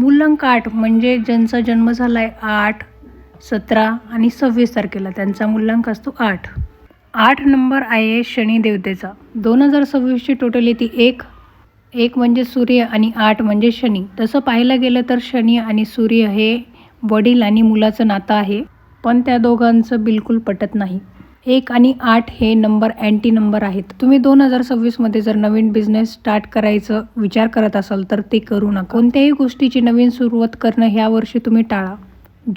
मूलांक 8 म्हणजे ज्यांचा जन्म झाला आहे 8, 17 आणि 26 तारखेला त्यांचा मूलांक असतो 8. 8 नंबर आहे शनी देवतेचा. 2026ची टोटल येते 1 म्हणजे सूर्य आणि 8 म्हणजे शनी. तसं पाहायला गेलं तर शनी आणि सूर्य हे वडील आणि मुलाचं नातं आहे, पण त्या दोघांचं बिलकुल पटत नाही. 1 आणि 8 हे नंबर अँटी नंबर आहेत. तुम्ही 2026मध्ये जर नवीन बिझनेस स्टार्ट करायचं विचार करत असाल तर ते करू नका. कोणत्याही गोष्टीची नवीन सुरुवात करणं ह्या वर्षी तुम्ही टाळा.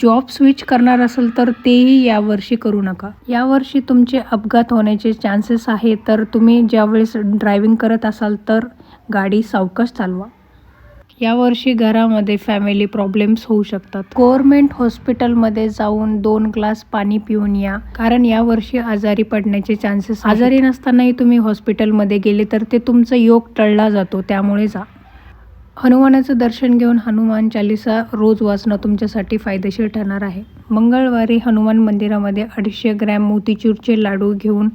जॉब स्विच करणार असेल तर तेही यावर्षी करू नका. यावर्षी तुमचे अपघात होण्याचे चान्सेस आहे, तर तुम्ही ज्यावेळेस ड्रायव्हिंग करत असाल तर गाडी सावकाश चालवा. यावर्षी घरामध्ये फॅमिली प्रॉब्लेम्स होऊ शकतात. गव्हर्नमेंट हॉस्पिटलमध्ये जाऊन 2 ग्लास पाणी पिऊन या, कारण यावर्षी आजारी पडण्याचे चान्सेस आहेत. आजारी नसतानाही तुम्ही हॉस्पिटलमध्ये गेले तर ते तुमचा योग टळला जातो, त्यामुळे जा. हनुमानाचं दर्शन घेऊन हनुमान चालीसा रोज वाचणं तुमच्यासाठी फायदेशीर ठरणार आहे. मंगळवारी हनुमान मंदिरामध्ये 250 ग्रॅम मोतीचूरचे लाडू घेऊन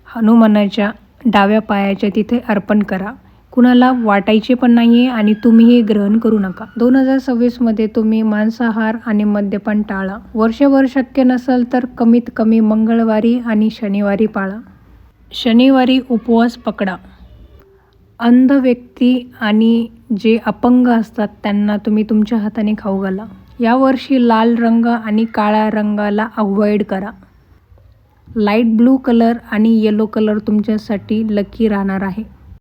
हनुमानाच्या डाव्या पायाच्या तिथे अर्पण करा. कुणाला वाटायचे पण नाही आहे आणि तुम्हीही ग्रहण करू नका. 2026मध्ये तुम्ही मांसाहार आणि मद्यपान टाळा. वर्षभर शक्य नसेल तर कमीत कमी मंगळवारी आणि शनिवारी पाळा. शनिवारी उपवास पकडा. अंध व्यक्ती आणि जे अपंग असतात त्यांना तुम्ही तुमच्या हाताने खाऊ घाला. यावर्षी लाल रंग आणि काळ्या रंगाला अव्हॉइड करा. लाईट ब्लू कलर आणि येलो कलर तुमच्यासाठी लकी राहणार आहे.